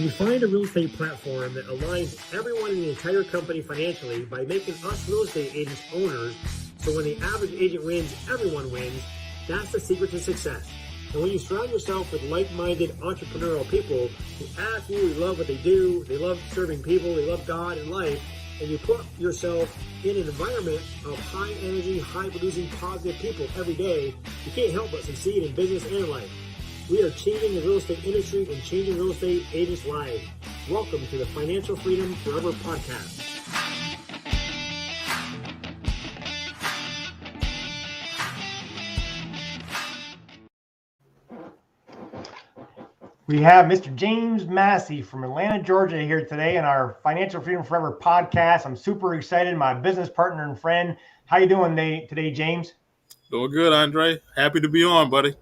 Can you find a real estate platform that aligns everyone in the entire company financially by making us real estate agents owners, so when the average agent wins, everyone wins? That's the secret to success. And when you surround yourself with like-minded entrepreneurial people who absolutely love what they do, they love serving people, they love God and life, and you put yourself in an environment of high energy, high producing, positive people every day, you can't help but succeed in business and life. We are changing the real estate industry and changing real estate agents' lives. Welcome to the Financial Freedom Forever Podcast. We have Mr. James Massey from Atlanta, Georgia here today on our Financial Freedom Forever podcast. I'm super excited. My business partner and friend. How you doing today, James? Doing good, Andre. Happy to be on, buddy.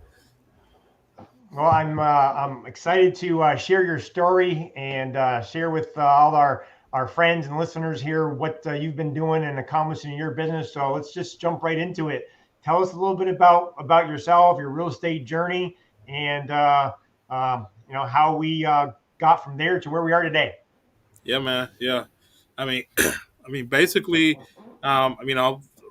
Well, I'm excited to share your story and share with all our friends and listeners here what you've been doing and accomplishing in your business. So let's just jump right into it. Tell us a little bit about yourself, your real estate journey, and how we got from there to where we are today. Yeah, man. Yeah. I mean, basically,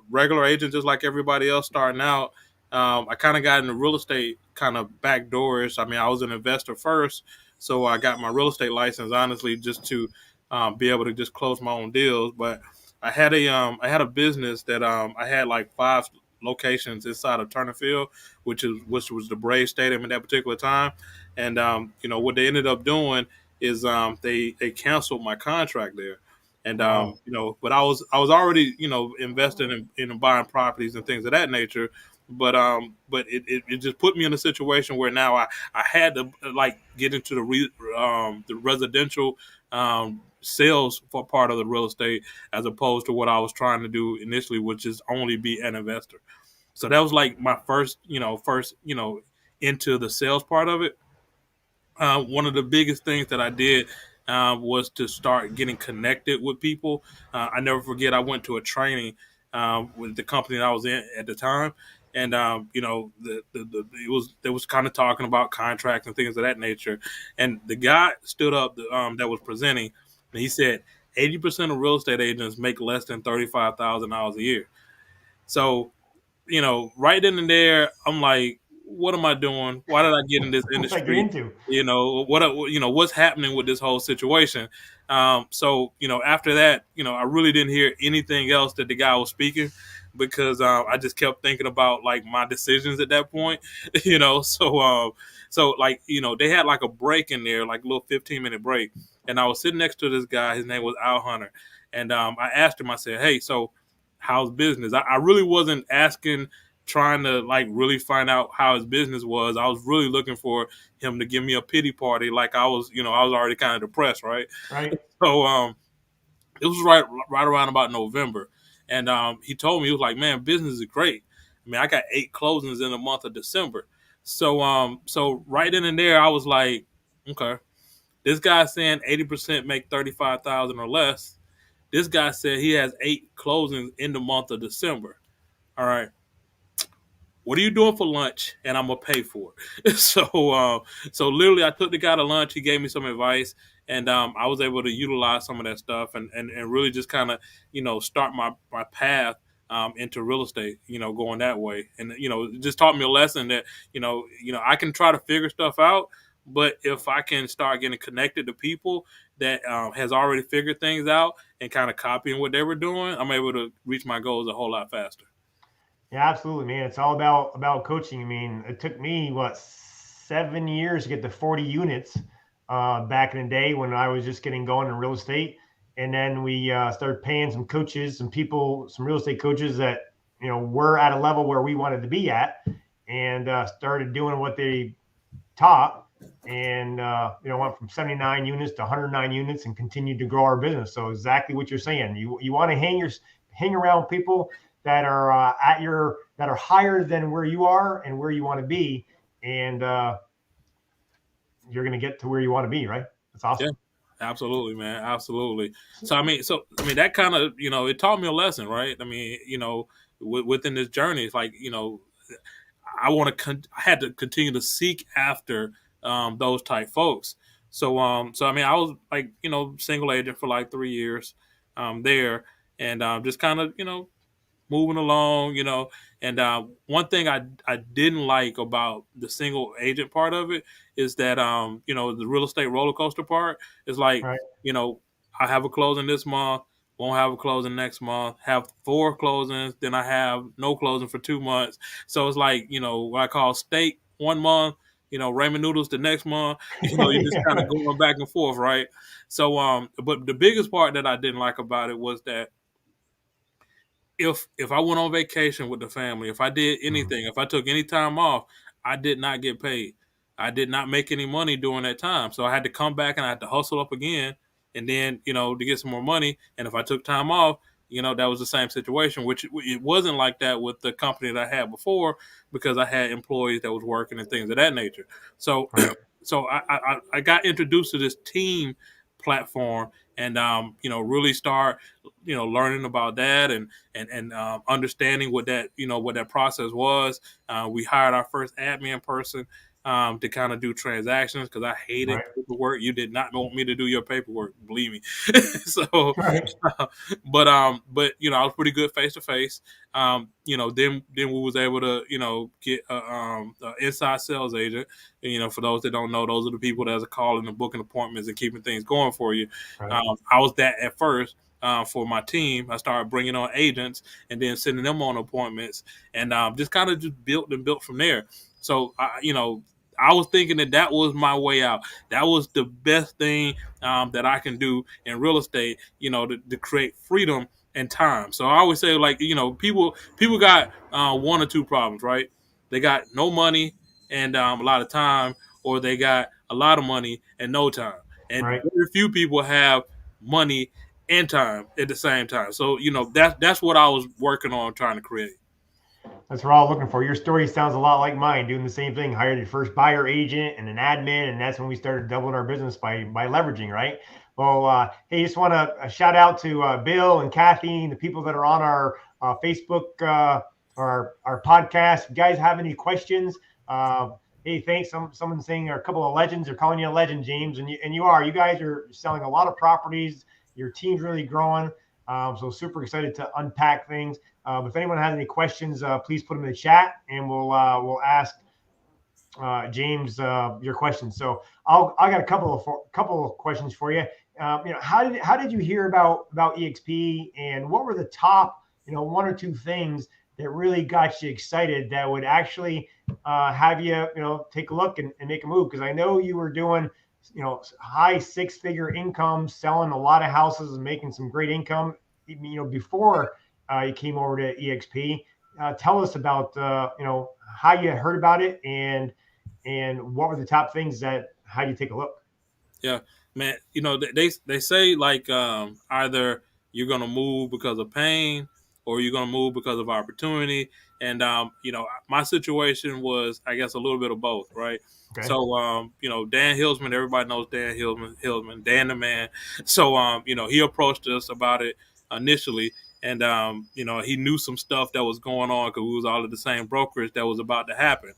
regular agent, just like everybody else starting out. I kind of got into real estate kind of back doors. I mean, I was an investor first, so I got my real estate license, honestly, just to be able to just close my own deals. But I had a business that I had like 5 locations inside of Turner Field, which was the Braves Stadium at that particular time. And what they ended up doing is they canceled my contract there. And but I was already investing in buying properties and things of that nature. But it just put me in a situation where now I had to like get into the residential sales for part of the real estate, as opposed to what I was trying to do initially, which is only be an investor. So that was like my first into the sales part of it. One of the biggest things that I did was to start getting connected with people. I never forget, I went to a training with the company that I was in at the time. And, they was kind of talking about contracts and things of that nature. And the guy stood up that was presenting, and he said, 80% of real estate agents make less than $35,000 a year. So, right then and there, I'm like, what am I doing? Why did I get in this industry? What's happening with this whole situation? So, after that, I really didn't hear anything else that the guy was speaking, because I just kept thinking about like my decisions at that point, so they had like a break in there, like a little 15-minute break. And I was sitting next to this guy. His name was Al Hunter. And I asked him, I said, hey, so how's business? I really wasn't trying to like really find out how his business was. I was really looking for him to give me a pity party. Like I was already kind of depressed. Right. So, it was right around about November. And he told me, he was like, man, business is great. I mean, I got 8 closings in the month of December. So right in and there, I was like, okay, this guy's saying 80% make 35,000 or less. This guy said he has 8 closings in the month of December. All right. What are you doing for lunch? And I'm going to pay for it. So literally I took the guy to lunch. He gave me some advice, and I was able to utilize some of that stuff and really just kind of, start my path into real estate, going that way. And, it just taught me a lesson that, I can try to figure stuff out, but if I can start getting connected to people that has already figured things out and kind of copying what they were doing, I'm able to reach my goals a whole lot faster. Yeah, absolutely, man. It's all about coaching. I mean, it took me 7 years to get to 40 units back in the day when I was just getting going in real estate. And then we started paying some coaches, some real estate coaches that were at a level where we wanted to be at, and started doing what they taught. And went from 79 units to 109 units and continued to grow our business. So exactly what you're saying. You want to hang around people that are that are higher than where you are and where you want to be, and you're going to get to where you want to be, right? That's awesome. Yeah, absolutely, man, absolutely. So I mean, that kind of it taught me a lesson, right? I mean, within this journey, it's like I had to continue to seek after those type folks. So I mean, I was like, single agent for like 3 years, there, and just kind of, moving along, And one thing I didn't like about the single agent part of it is that, the real estate roller coaster part is like, Right. you know, I have a closing this month, won't have a closing next month, have 4 closings, then I have no closing for 2 months. So it's like, what I call steak 1 month, ramen noodles the next month. You're just Yeah, kind of right. going back and forth, right? So, but the biggest part that I didn't like about it was that if I went on vacation with the family, if I did Mhm. anything, if I took any time off, I did not get paid. I did not make any money during that time. So I had to come back and I had to hustle up again and then, to get some more money. And if I took time off, that was the same situation, which it wasn't like that with the company that I had before because I had employees that was working and things of that nature. So, Right. so I got introduced to this team platform and, really start, learning about that and understanding what that process was. We hired our first admin person to kind of do transactions because I hated Right. paperwork. You did not want me to do your paperwork, believe me. So, Right. but I was pretty good face to face. Then we was able to get a inside sales agent. For those that don't know, those are the people that are calling and booking appointments and keeping things going for you. Right. I was that at first for my team. I started bringing on agents and then sending them on appointments, and just kind of just built and built from there. So I was thinking that was my way out. That was the best thing that I can do in real estate. To create freedom and time. So I always say, like, people got one or two problems, right? They got no money and a lot of time, or they got a lot of money and no time. And Right. very few people have money and time at the same time. So that's what I was working on trying to create. That's what we're all looking for. Your story sounds a lot like mine, doing the same thing. Hired your first buyer agent and an admin, and that's when we started doubling our business by leveraging, right? Well, hey, just want to shout out to Bill and Kathy and the people that are on our Facebook or our podcast. If you guys have any questions, hey, thanks. Someone saying a couple of legends are calling you a legend, James, and you are. You guys are selling a lot of properties. Your team's really growing. So super excited to unpack things. If anyone has any questions, please put them in the chat, and we'll ask James your questions. So I got a couple of questions for you. How did you hear about EXP, and what were the top one or two things that really got you excited that would actually have you take a look and make a move? Because I know you were doing high six-figure income, selling a lot of houses and making some great income before you came over to EXP. Tell us about how you heard about it and what were the top things that how you take a look. Yeah, man. They say like either you're gonna move because of pain or you're gonna move because of opportunity. And my situation was, I guess, a little bit of both, right? Okay. So Dan Hillsman, everybody knows Dan Hillsman, Dan the man. So he approached us about it initially, and he knew some stuff that was going on because we was all at the same brokerage that was about to happen.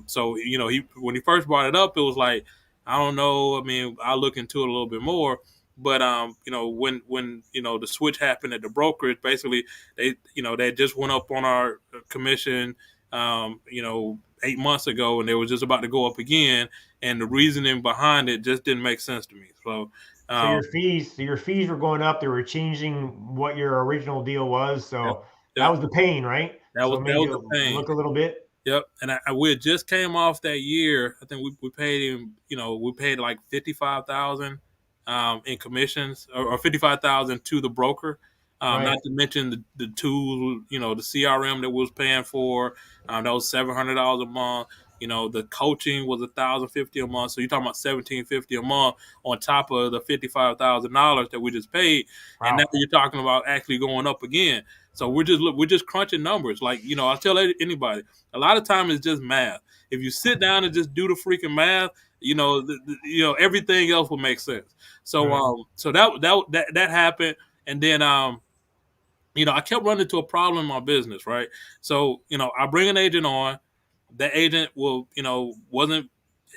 So he when he first brought it up, it was like, I don't know. I mean, I'll look into it a little bit more. But when the switch happened at the brokerage, basically they just went up on our commission, 8 months ago, and they was just about to go up again, and the reasoning behind it just didn't make sense to me. So So um, your fees were going up. They were changing what your original deal was. yep, So that yep, was the pain, right? that So was it that made was the you pain. look a little bit. Yep, and we had just came off that year. I think we paid him. We paid like 55,000 in commissions, or 55,000 to the broker. Right. Not to mention the tools, the CRM that we was paying for. That was $700 a month. The coaching was $1,050 a month. So you're talking about $1,750 a month on top of the $55,000 that we just paid, and now Wow. you're talking about actually going up again. So we're just crunching numbers. Like I tell anybody, a lot of time it's just math. If you sit down and just do the freaking math, everything else will make sense. So Right. so that happened, and then I kept running into a problem in my business, right? So I bring an agent on. That agent wasn't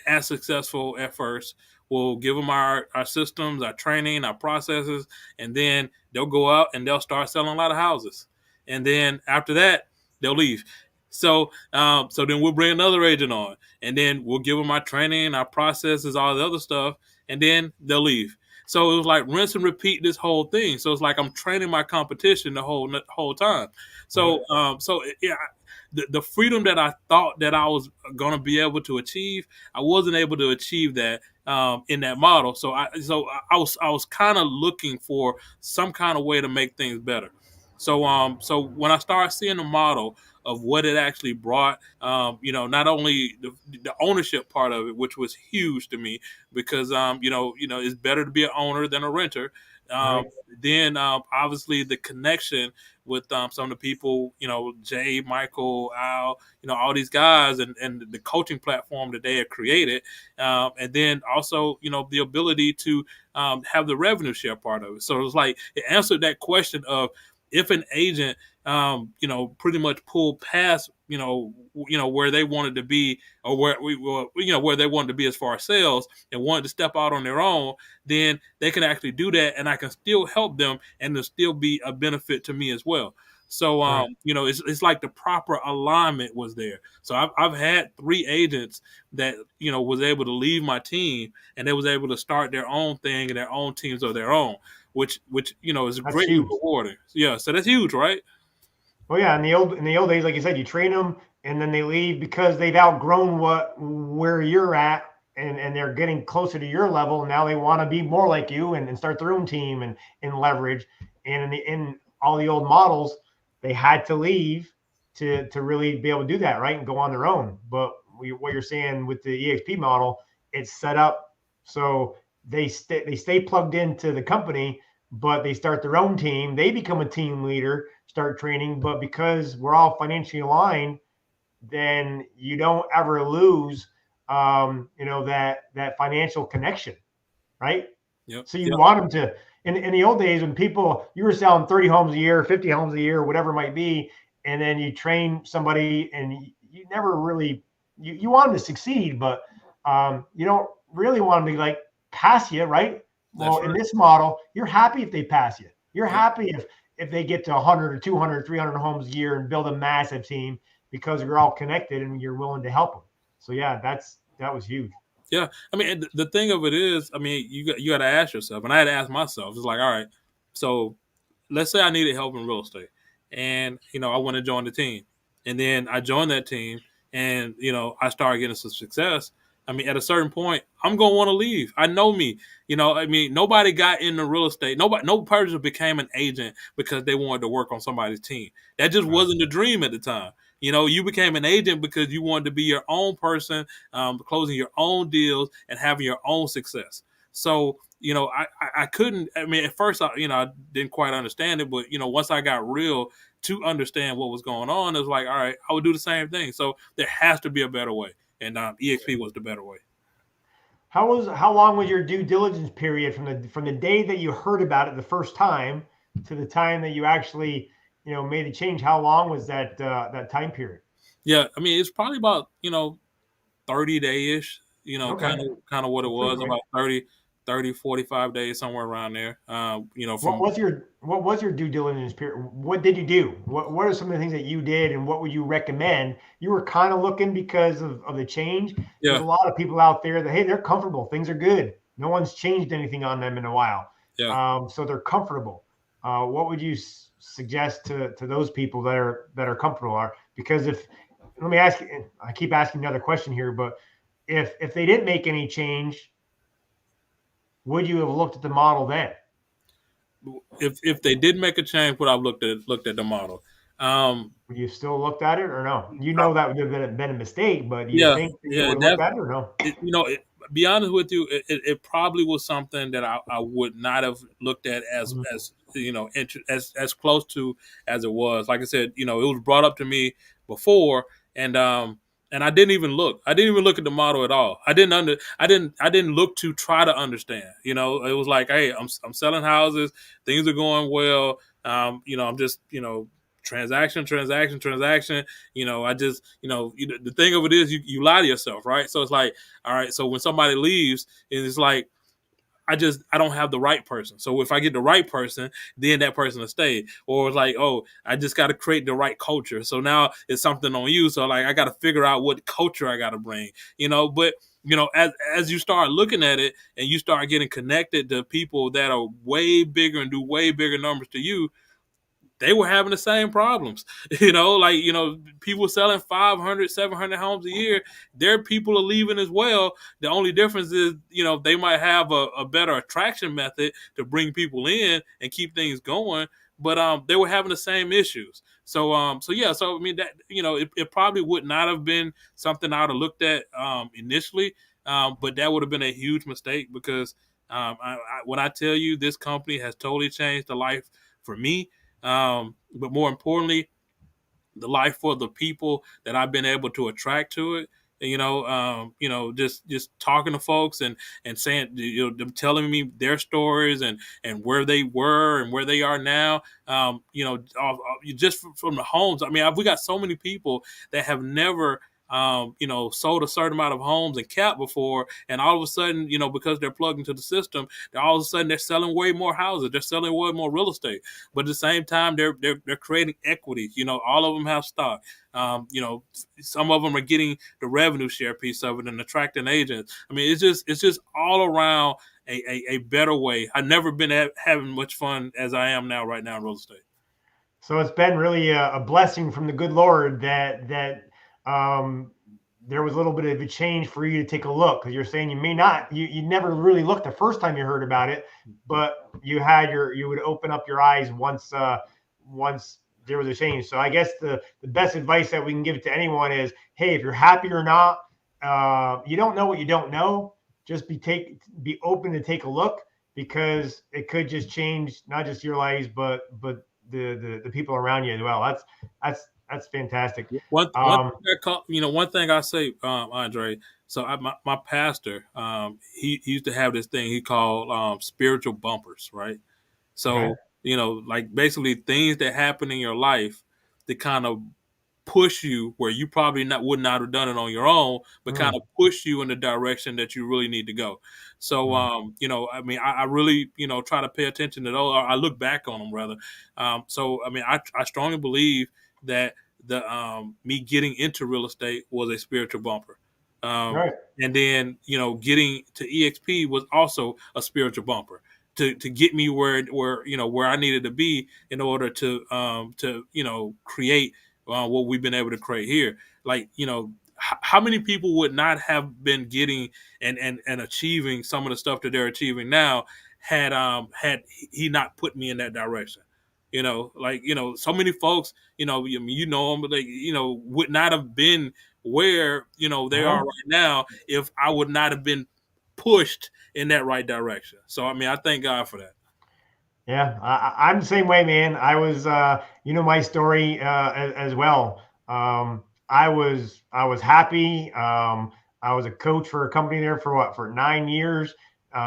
as successful at first. we'll give them our systems, our training, our processes, and then they'll go out and they'll start selling a lot of houses. And then after that, they'll leave. So then we'll bring another agent on, and then we'll give them our training, our processes, all the other stuff, and then they'll leave. So it was like rinse and repeat this whole thing. So it's like I'm training my competition the whole time. So yeah, the freedom that I thought that I was going to be able to achieve, I wasn't able to achieve that in that model. So I was kind of looking for some kind of way to make things better. So when I started seeing the model of what it actually brought, not only the ownership part of it, which was huge to me, because it's better to be an owner than a renter. Right. Then obviously the connection with some of the people, Jay, Michael, Al, all these guys, and the coaching platform that they had created, and then also the ability to have the revenue share part of it. So it was like it answered that question of, if an agent, pretty much pulled past, where they wanted to be, or where they wanted to be as far as sales, and wanted to step out on their own, then they can actually do that, and I can still help them, and it'll still be a benefit to me as well. So, Right. it's like the proper alignment was there. So I've had 3 agents that, was able to leave my team, and they was able to start their own thing and their own teams of their own, which is That's greatly huge. rewarding. Yeah, so that's huge, right? Well, yeah, in the old days, like you said, you train them and then they leave because they've outgrown where you're at, and they're getting closer to your level. And now they want to be more like you, and start their own team and leverage. And in all the old models, they had to leave to really be able to do that, right, and go on their own. But what you're saying with the EXP model, it's set up so they stay plugged into the company, but they start their own team. They become a team leader, start training. But because we're all financially aligned, then you don't ever lose, that financial connection, right? Yep. So you Yep. want them to. In the old days, when you were selling 30 homes a year, 50 homes a year, whatever it might be, and then you train somebody, and you never really you want them to succeed, but you don't really want them to like pass you, right? That's Well, in right. this model, you're happy if they pass you. You're Yep. happy if they get to 100 or 200, 300 homes a year and build a massive team, because you're all connected and you're willing to help them. So yeah, that was huge. Yeah. I mean, and the thing of it is, I mean, you got to ask yourself, and I had to ask myself. It's like, all right, so let's say I needed help in real estate, and I want to join the team, and then I joined that team, and I started getting some success. I mean, at a certain point, I'm gonna want to leave. I know me. I mean, nobody got into real estate. No person became an agent because they wanted to work on somebody's team. That just Right. wasn't the dream at the time. You became an agent because you wanted to be your own person, closing your own deals and having your own success. So, I couldn't. I mean, at first, I didn't quite understand it, but once I got real to understand what was going on, it was like, all right, I would do the same thing. So there has to be a better way, and EXP was the better way. How long was your due diligence period from the day that you heard about it the first time to the time that you actually made the change? How long was that time period? Yeah, I mean, it's probably about 30 day ish. Okay, Kind of what it well, pretty was, quick. about 30, 30, 45 days, somewhere around there. From What was your due diligence period? What did you do? What are some of the things that you did, and what would you recommend? You were kind of looking because of the change. There's yeah, a lot of people out there that, hey, they're comfortable, things are good, no one's changed anything on them in a while, yeah. so they're comfortable. What would you suggest to those people that are comfortable? Are because if let me ask you, I keep asking another question here, but if they didn't make any change, would you have looked at the model then? If they did make a change, would I've looked at the model? Um, Would you still looked at it or no? You I- know that would have been a mistake, but do you yeah, think that you yeah. would have looked at it or no? Be honest with you, it probably was something that I would not have looked at Mhm. as as close to as it was. Like I said, it was brought up to me before, and I didn't even look. I didn't even look at the model at all. I didn't look to try to understand. It was like, hey, I'm selling houses, things are going well. I'm just transaction. I just, the thing of it is you lie to yourself, right? So it's like, all right, so when somebody leaves, it's like, I don't have the right person. So if I get the right person, then that person will stay. Or it's like, oh, I just got to create the right culture. So now it's something on you. So like, I got to figure out what culture I got to bring, but as you start looking at it and you start getting connected to people that are way bigger and do way bigger numbers to you, they were having the same problems, people selling 500, 700 homes a year. Their people are leaving as well. The only difference is, they might have a better attraction method to bring people in and keep things going. But they were having the same issues. So yeah. So I mean that it probably would not have been something I would have looked at initially, but that would have been a huge mistake because when I tell you this company has totally changed the life for me. But more importantly, the life for the people that I've been able to attract to it. Just talking to folks and saying, them telling me their stories and where they were and where they are now. Just from the homes. I mean, we got so many people that have never sold a certain amount of homes and capped before, and all of a sudden, because they're plugged into the system, all of a sudden they're selling way more houses, they're selling way more real estate. But at the same time, they're creating equity. All of them have stock. Some of them are getting the revenue share piece of it and attracting agents. I mean, it's just all around a better way. I've never been having much fun as I am now right now in real estate. So it's been really a blessing from the good Lord that there was a little bit of a change for you to take a look, because you're saying you never really looked the first time you heard about it, but you would open up your eyes once there was a change. So I guess the best advice that we can give to anyone is, hey, if you're happy or not, you don't know what you don't know. Just be open to take a look, because it could just change not just your lives, but the people around you as well. That's fantastic. One thing I say, Andre. So my pastor, he used to have this thing he called spiritual bumpers, right? So like basically things that happen in your life that kind of push you where you probably would not have done it on your own, but kind of push you in the direction that you really need to go. So, I mean, I really, try to pay attention to those. I look back on them rather. So, I mean, I strongly believe that me getting into real estate was a spiritual bumper. And then, getting to EXP was also a spiritual bumper to get me where I needed to be in order to create what we've been able to create here. Like, how many people would not have been getting and achieving some of the stuff that they're achieving now had he not put me in that direction? So many folks, them, but they, would not have been where, they are right now if I would not have been pushed in that right direction. So, I mean, I thank God for that. Yeah, I'm the same way, man. I was, my story as well. I was happy. I was a coach for a company there for 9 years,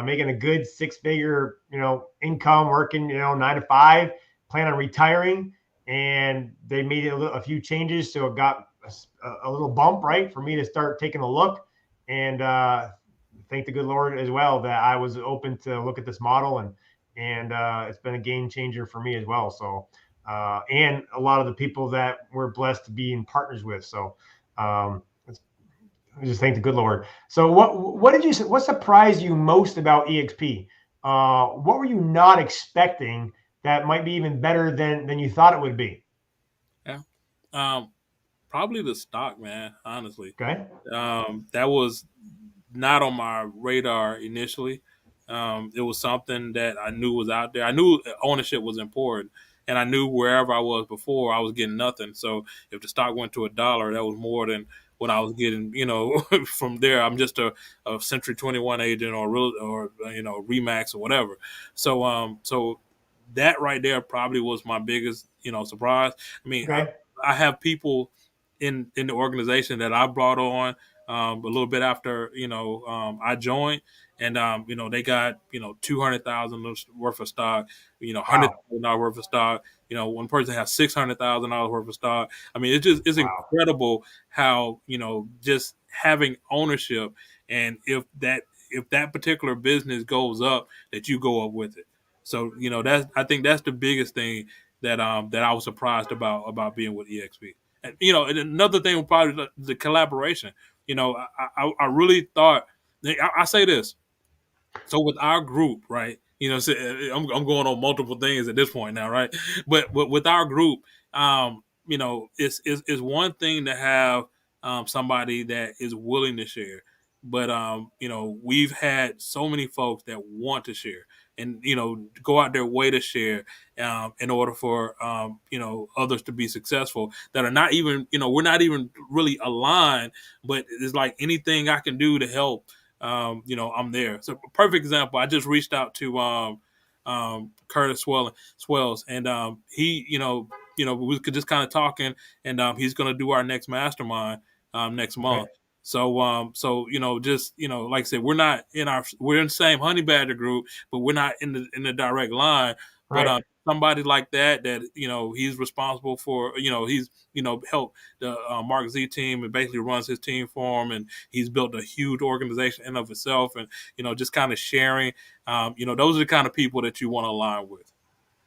making a good 6-figure, income, working, 9 to 5, plan on retiring. And they made a few changes. So it got a little bump, right, for me to start taking a look. And thank the good Lord as well that I was open to look at this model, and it's been a game changer for me as well. So, and a lot of the people that we're blessed to be in partners with. So, I just thank the good Lord. So what surprised you most about EXP? What were you not expecting that might be even better than you thought it would be? Yeah. Probably the stock, man, honestly. Okay. That was not on my radar initially. It was something that I knew was out there. I knew ownership was important, and I knew wherever I was before, I was getting nothing. So if the stock went to $1, that was more than what I was getting. From there, I'm just a Century 21 agent or Remax or whatever. So that right there probably was my biggest surprise. I mean, okay. I have people in the organization that I brought on a little bit after I joined. And they got $200,000 worth of stock, $100,000 worth of stock. one person has $600,000 worth of stock. I mean, it's Wow. incredible how just having ownership, and if that particular business goes up, that you go up with it. So I think that's the biggest thing that I was surprised about being with EXP. And and another thing was probably the collaboration. I really thought. I say this. So with our group, right? I'm going on multiple things at this point now, right? But with our group, it's one thing to have somebody that is willing to share, but we've had so many folks that want to share and go out their way to share in order for others to be successful, that are not even we're not even really aligned, but it's like anything I can do to help. I'm there. So perfect example. I just reached out to Curtis Swells, and he, we could just kind of talking, and he's going to do our next mastermind next month. Right. So just like I said, we're in the same Honey Badger group, but we're not in the direct line. But Right. somebody like that he's responsible for, he's helped the Mark Z team and basically runs his team for him, and he's built a huge organization in of itself, and just kind of sharing. Those are the kind of people that you want to align with.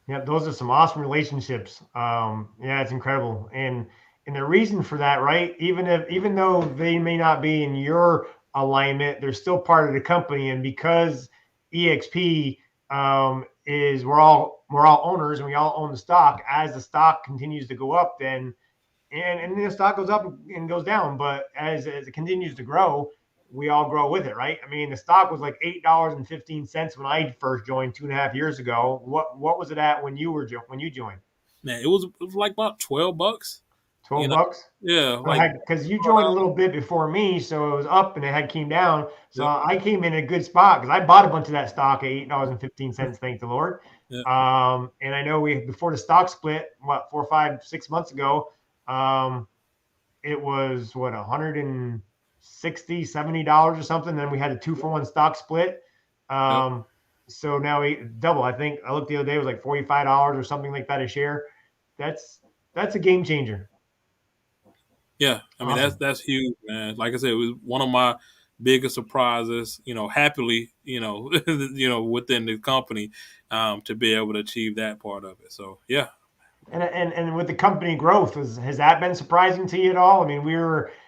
Yeah, those are some awesome relationships. Yeah, it's incredible. And the reason for that, right? Even though they may not be in your alignment, they're still part of the company. And because EXP is we're all owners and we all own the stock. As the stock continues to go up, then and the stock goes up and goes down, but as it continues to grow, we all grow with it, right? I mean, the stock was like $8.15 when I first joined 2.5 years ago. What was it at when you joined? Man, it was like about $12. 12 bucks. Yeah, Because you joined a little bit before me, so it was up and it had came down. So yeah, I came in a good spot because I bought a bunch of that stock at $8.15. Thank the Lord. yeah, And I know before the stock split, 4, 5, 6 months ago, it was $160, $70 or something. Then we had a 2-for-1 stock split. yeah. So now we double. I think I looked the other day, it was like $45 or something like that a share. That's a game changer. Yeah, I mean Awesome. that's huge, man. Like I said, it was one of my biggest surprises. Happily, within the company, to be able to achieve that part of it. So yeah, And with the company growth, has that been surprising to you at all? I mean,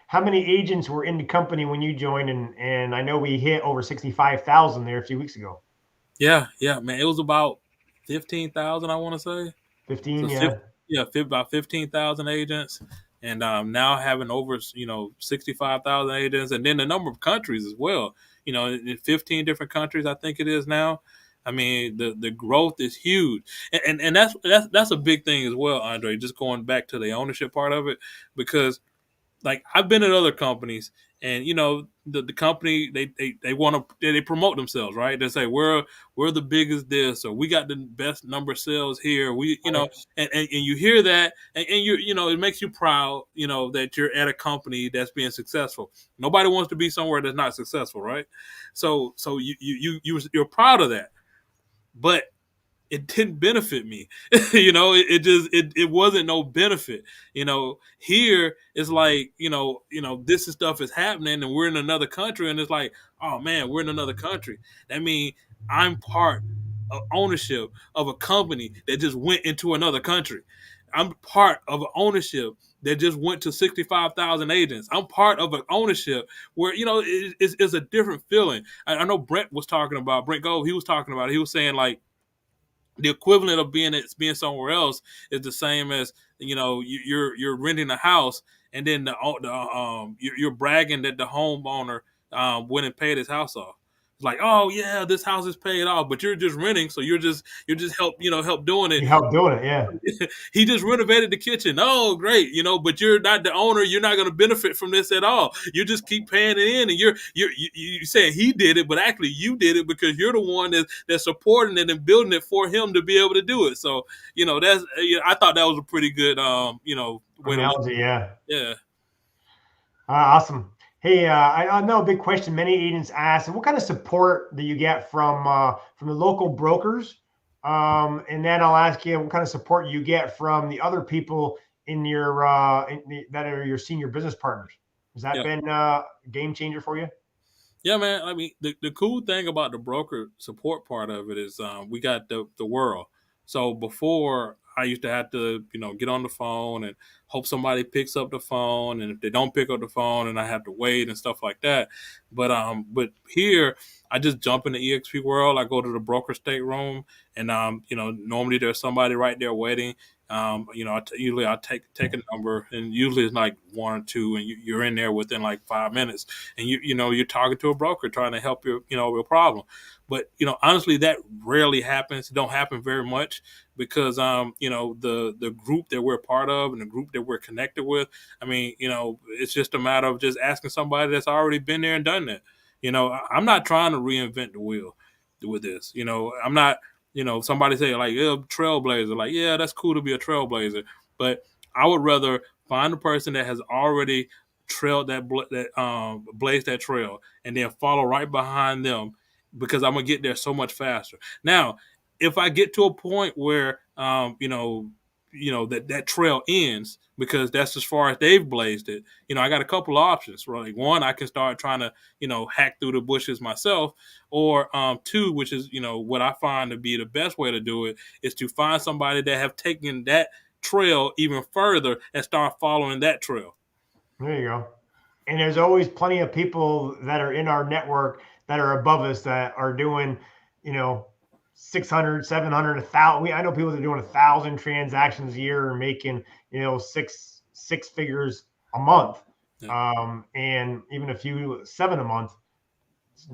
how many agents were in the company when you joined? And I know we hit over 65,000 there a few weeks ago. yeah, man. It was about 15,000, I want to say. 15, So yeah. about 15,000 agents, and now having over 65,000 agents, and then the number of countries as well. In 15 different countries, I think it is now. I mean, the growth is huge, and that's a big thing as well, Andre. Just going back to the ownership part of it, because like I've been at other companies, and the company they want to they promote themselves, right? They say we're the biggest this, or we got the best number of sales here. We and you hear that, and it makes you proud, that you're at a company that's being successful. Nobody wants to be somewhere that's not successful, right? So you're proud of that, but it didn't benefit me. It wasn't no benefit. Here it's like, this stuff is happening and we're in another country, and it's like, oh man, we're in another country. That means I'm part of ownership of a company that just went into another country. I'm part of an ownership that just went to 65,000 agents. I'm part of an ownership where, it's a different feeling. I know Brent Gove, he was talking about it. He was saying like, the equivalent of being somewhere else is the same as you're renting a house, and then you're bragging that the homeowner went and paid his house off. It's like, oh yeah, this house is paid off, but you're just renting, so you're just help doing it. You helped doing it, yeah. He just renovated the kitchen. Oh, great, but you're not the owner. You're not going to benefit from this at all. You just keep paying it in, and you saying he did it, but actually you did it because you're the one that's supporting it and building it for him to be able to do it. So that's I thought that was a pretty good way to look. Analogy, yeah. Yeah. Awesome. Hey, I know a big question many agents ask: what kind of support do you get from the local brokers And then I'll ask you what kind of support you get from the other people in your that are your senior business partners. Has that Yeah. been a game changer for you? Yeah, man. I mean, the cool thing about the broker support part of it is we got the world. So before I used to have to, get on the phone and hope somebody picks up the phone, and if they don't pick up the phone, and I have to wait and stuff like that. But here I just jump in the EXP world. I go to the broker stateroom, and normally there's somebody right there waiting. Usually I take a number, and usually it's like one or two, and you're in there within like 5 minutes, and you're talking to a broker trying to help your problem. But honestly, that rarely happens. It don't happen very much because the group that we're part of and the group that we're connected with. I mean, it's just a matter of just asking somebody that's already been there and done that. I'm not trying to reinvent the wheel with this. I'm not. Somebody say like, yeah, trailblazer. Like, yeah, that's cool to be a trailblazer, but I would rather find a person that has already trailed blazed that trail, and then follow right behind them, because I'm gonna get there so much faster. Now, if I get to a point where that trail ends because that's as far as they've blazed it, I got a couple of options. Right, one, I can start trying to hack through the bushes myself, or two, which is what I find to be the best way to do it, is to find somebody that have taken that trail even further and start following that trail. There you go. And there's always plenty of people that are in our network that are above us that are doing, 600, 700, 1,000. I know people that are doing 1,000 transactions a year and making, six figures a month, and even a few 7 a month.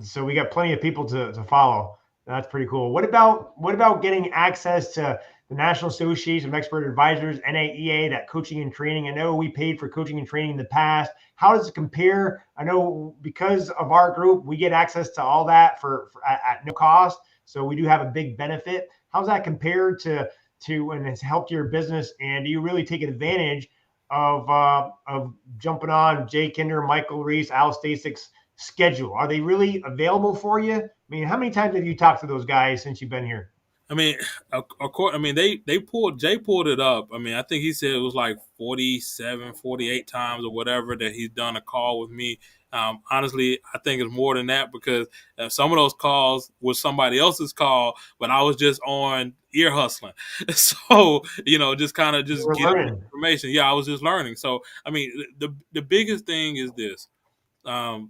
So we got plenty of people to follow. That's pretty cool. What about getting access to the National Association of Expert Advisors, NAEA, that coaching and training? I know we paid for coaching and training in the past. How does it compare? I know because of our group, we get access to all that for at no cost. So we do have a big benefit. How's that compared to and it's helped your business? And do you really take advantage of jumping on Jay Kinder, Michael Reese, Al Stasik's schedule? Are they really available for you? I mean, how many times have you talked to those guys since you've been here? I mean, of course, Jay pulled it up. I mean, I think he said it was like 47, 48 times or whatever that he's done a call with me. Honestly, I think it's more than that, because some of those calls was somebody else's call, but I was just on ear hustling. So, just kind of just getting information. Yeah, I was just learning. So, I mean, the biggest thing is this. The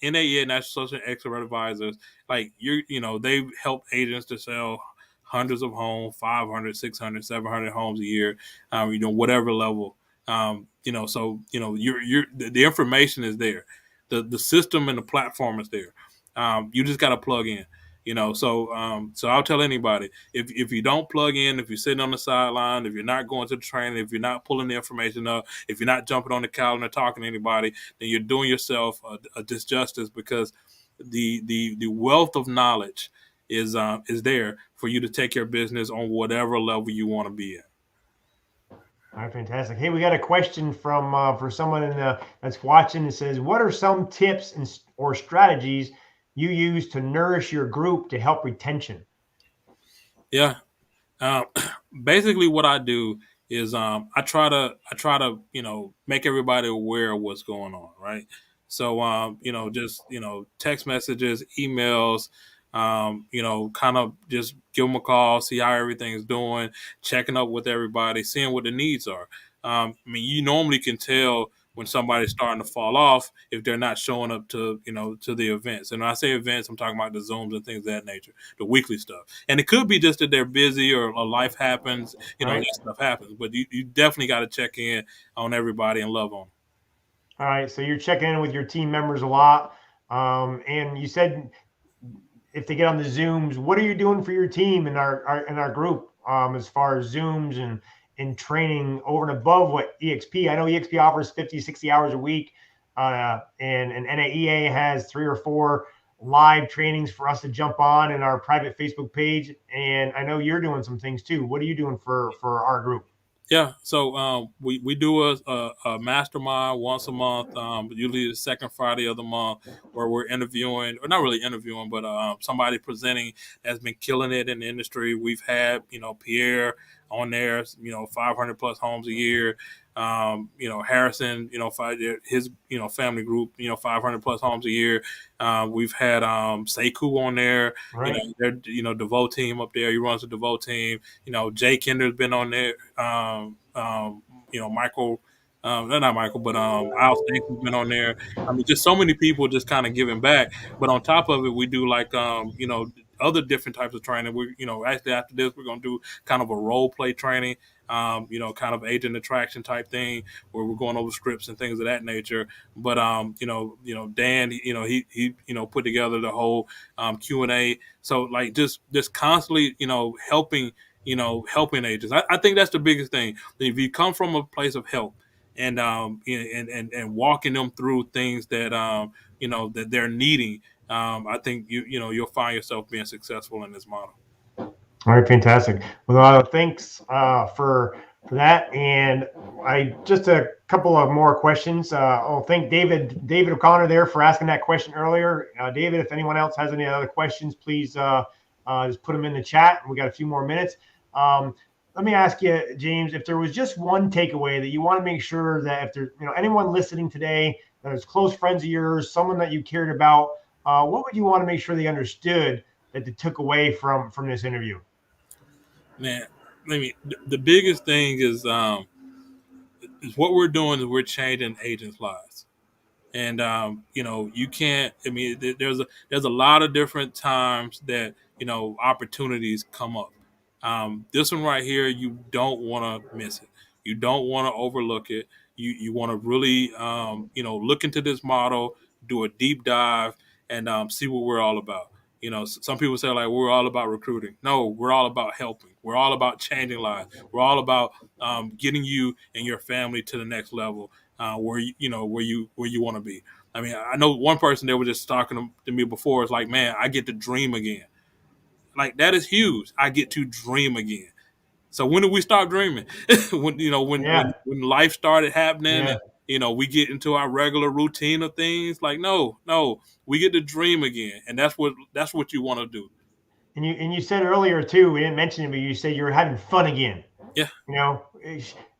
NAEA, National Association of Expert Advisors, like they've helped agents to sell hundreds of homes, 500, 600, 700 homes a year, whatever level. So the information is there, the system and the platform is there. You just got to plug in. So I'll tell anybody, if you don't plug in, if you're sitting on the sideline, if you're not going to the training, if you're not pulling the information up, if you're not jumping on the calendar talking to anybody, then you're doing yourself a disjustice, because the wealth of knowledge is there for you to take your business on whatever level you want to be at. All right, fantastic. Hey, we got a question from for someone that's watching. It says, "What are some tips or strategies you use to nourish your group to help retention?" Yeah, basically what I do is I try to make everybody aware of what's going on, right? So just text messages, emails, kind of just give them a call, see how everything's doing, checking up with everybody, seeing what the needs are. You normally can tell when somebody's starting to fall off if they're not showing up to the events. And when I say events, I'm talking about the Zooms and things of that nature, the weekly stuff. And it could be just that they're busy or life happens, Right. that stuff happens. But you definitely got to check in on everybody and love on them. All right, so you're checking in with your team members a lot, and you said if they get on the Zooms, what are you doing for your team in our group as far as Zooms and training over and above what EXP? I know EXP offers 50, 60 hours a week, and NAEA has 3 or 4 live trainings for us to jump on in our private Facebook page. And I know you're doing some things too. What are you doing for our group? Yeah, so we do a mastermind once a month, usually the second Friday of the month, where we're interviewing, or not really interviewing, but somebody presenting has been killing it in the industry. We've had Pierre on there, 500 plus homes a year. Harrison, his family group, 500 plus homes a year. We've had Sekou on there, Right. their DeVoe team up there. He runs the DeVoe team. Jay Kinder's been on there. Michael, not Michael, but Al Stacy's been on there. I mean, just so many people just kind of giving back. But on top of it, we do like other different types of training. We actually after this, we're gonna do kind of a role play training. Kind of agent attraction type thing where we're going over scripts and things of that nature. But Dan, he put together the whole Q&A. So like just constantly, helping agents. I think that's the biggest thing. If you come from a place of help and and walking them through things that that they're needing, I think you'll find yourself being successful in this model. All right, fantastic. Well, thanks for that. And I just a couple of more questions. I'll thank David O'Connor there for asking that question earlier. David, if anyone else has any other questions, please just put them in the chat. We got a few more minutes. Let me ask you, James, if there was just one takeaway that you want to make sure that if there's anyone listening today that is close friends of yours, someone that you cared about, what would you want to make sure they understood that they took away from this interview? Man, the biggest thing is what we're doing is we're changing agents' lives. And you can't. I mean, there's a lot of different times that opportunities come up. This one right here, you don't want to miss it. You don't want to overlook it. You want to really look into this model, do a deep dive, and see what we're all about. Some people say like we're all about recruiting. No, we're all about helping. We're all about changing lives. We're all about getting you and your family to the next level. Where you want to be. I mean, I know one person that was just talking to me before. It's like, man, I get to dream again. Like that is huge. I get to dream again. So when did we start dreaming? when life started happening, and we get into our regular routine of things. Like no, we get to dream again, and that's what you want to do. And you said earlier too, we didn't mention it, but you said you're having fun again. Yeah.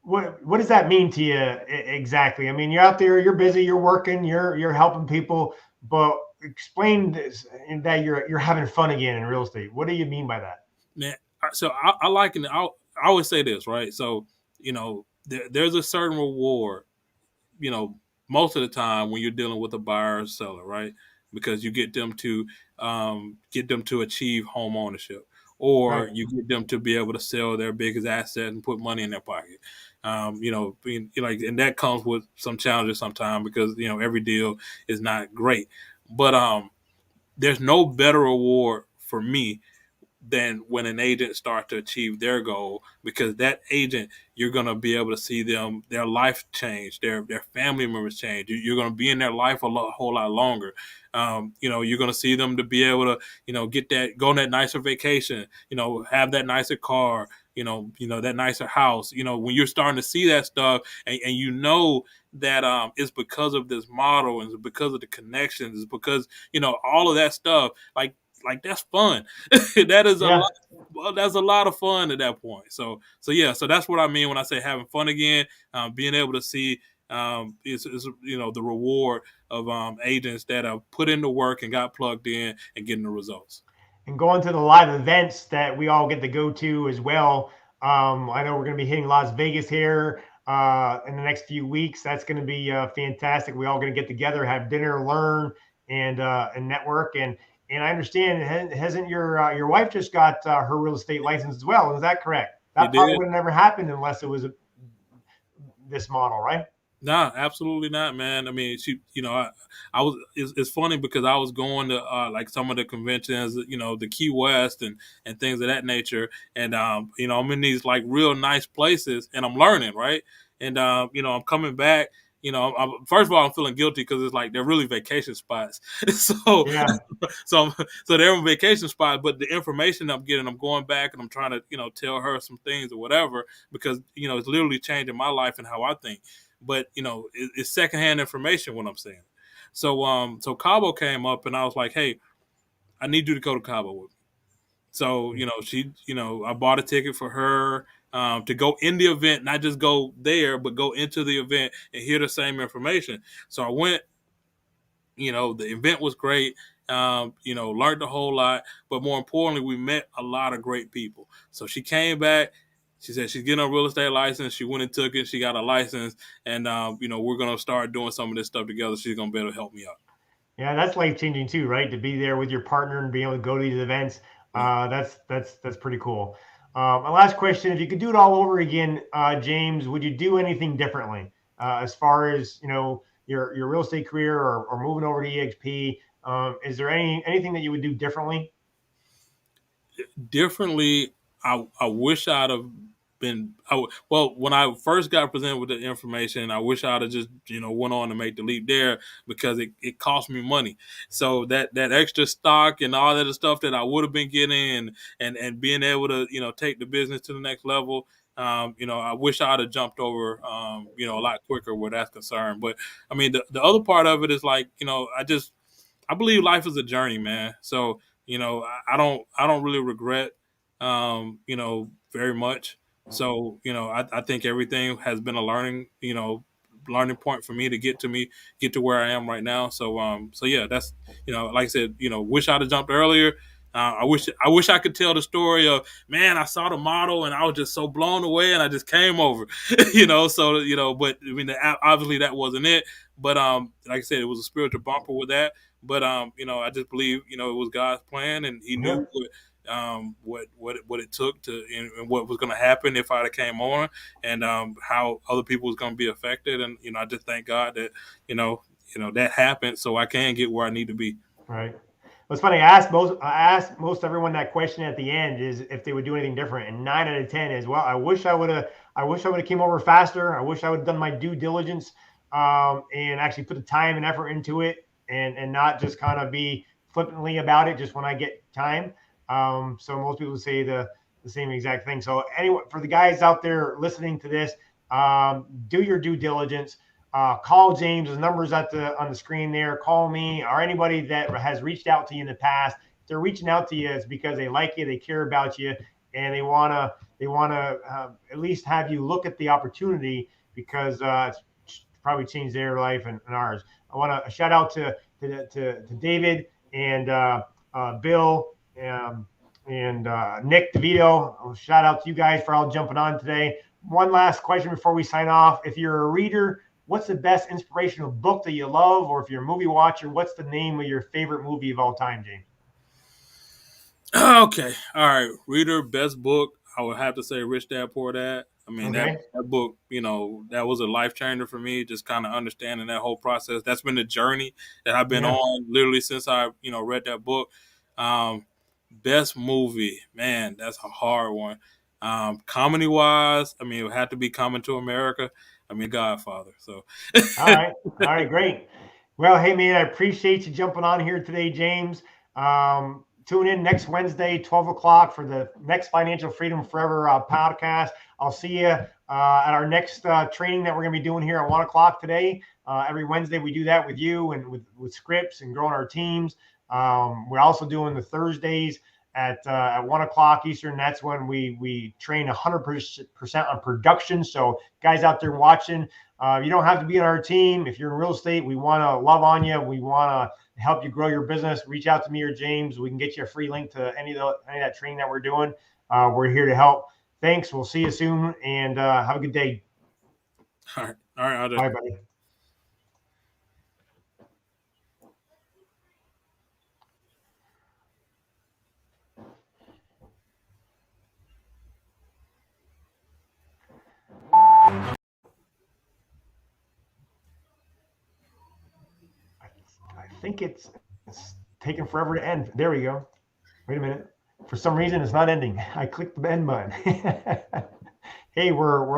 What does that mean to you exactly? I mean, you're out there, you're busy, you're working, you're helping people, but explain this, that you're having fun again in real estate. What do you mean by that? Man, so I like it. I always say this, right? So there's a certain reward, most of the time when you're dealing with a buyer or seller, right? Because you get them to achieve home ownership, or Right. you get them to be able to sell their biggest asset and put money in their pocket. And that comes with some challenges sometimes because every deal is not great. But there's no better reward for me than when an agent starts to achieve their goal, because that agent, you're going to be able to see their life change, their family members change. You're going to be in their life a whole lot longer. You're going to see them to be able to, go on that nicer vacation, have that nicer car, that nicer house. When you're starting to see that stuff and that it's because of this model and it's because of the connections, it's because, all of that stuff, like that's fun. That is that's a lot of fun at that point. So that's what I mean when I say having fun again. Being able to see is the reward of agents that have put in the work and got plugged in and getting the results. And going to the live events that we all get to go to as well. I know we're going to be hitting Las Vegas here in the next few weeks. That's going to be fantastic. We all going to get together, have dinner, learn, and network. And I understand, hasn't your wife just got her real estate license as well? Is that correct? That probably would have never happened unless it was this model, right? Nah, absolutely not, man. I mean, she, I was. It's funny because I was going to like some of the conventions, the Key West and things of that nature, and I'm in these like real nice places, and I'm learning, right? And I'm coming back, first of all, I'm feeling guilty because it's like they're really vacation spots. so, Yeah. so they're on vacation spots, but the information I'm getting, I'm going back and I'm trying to, tell her some things or whatever, because, it's literally changing my life and how I think. But, it's secondhand information what I'm saying. So Cabo came up and I was like, hey, I need you to go to Cabo with me. So, I bought a ticket for her to go in the event, not just go there, but go into the event and hear the same information. So I went, the event was great, learned a whole lot, but more importantly, we met a lot of great people. So she came back. She said she's getting a real estate license. She went and took it. She got a license. And, we're going to start doing some of this stuff together. She's going to be able to help me out. Yeah, that's life-changing too, right? To be there with your partner and being able to go to these events. That's pretty cool. My last question: if you could do it all over again, James, would you do anything differently as far as your real estate career or moving over to EXP? Is there anything that you would do differently? Differently, I wish I'd have been. When I first got presented with the information, I wish I'd have just went on to make the leap there, because it cost me money. So that extra stock and all that other stuff that I would have been getting, and being able to take the business to the next level. I wish I'd have jumped over, a lot quicker where that's concerned. But I mean, the other part of it is like, I believe life is a journey, man. So, I don't really regret, very much. So, I think everything has been a learning point for me to get to where I am right now. So yeah, that's, like I said, wish I'd have jumped earlier. I wish I could tell the story of, man, I saw the model and I was just so blown away and I just came over, so, but I mean, obviously that wasn't it. But like I said, it was a spiritual bumper with that. But I just believe it was God's plan, and He knew what it took to, and what was going to happen if I came on, and how other people was going to be affected. And I just thank God that that happened, so I can get where I need to be. Right. Well, it's funny. I asked most everyone that question at the end, is if they would do anything different, and 9 out of 10 is, well, I wish I would have came over faster. I wish I would have done my due diligence, and actually put the time and effort into it, and not just kind of be flippantly about it just when I get time. So most people say the same exact thing. So anyway, for the guys out there listening to this, do your due diligence. Call James. His number's on the screen there. Call me, or anybody that has reached out to you in the past. If they're reaching out to you, it's because they like you, they care about you, and they wanna at least have you look at the opportunity, because it's probably changed their life and ours. I want to shout out to David and Bill and Nick DeVito. Shout out to you guys for all jumping on today. One last question before we sign off. If you're a reader, what's the best inspirational book that you love? Or if you're a movie watcher, what's the name of your favorite movie of all time, James? Okay. All right. Reader, best book, I would have to say Rich Dad Poor Dad. I mean, Okay. that book, that was a life changer for me, just kind of understanding that whole process. That's been the journey that I've been on literally since I, read that book. Best movie, man, that's a hard one. Comedy wise, I mean, it would have to be Coming to America. I mean, Godfather. So, All right, great. Well, hey, man, I appreciate you jumping on here today, James. Tune in next Wednesday, 12 o'clock, for the next Financial Freedom Forever podcast. I'll see you at our next training that we're going to be doing here at 1 o'clock today. Every Wednesday, we do that with you and with scripts and growing our teams. We're also doing the Thursdays at 1 o'clock Eastern. That's when we train 100% on production. So guys out there watching, you don't have to be on our team. If you're in real estate, we want to love on you. We want to help you grow your business. Reach out to me or James. We can get you a free link to any of that training that we're doing. We're here to help. Thanks. We'll see you soon, and have a good day. All right. Bye, buddy. I think it's taking forever to end. There we go. Wait a minute. For some reason, it's not ending. I clicked the end button. Hey, we're live.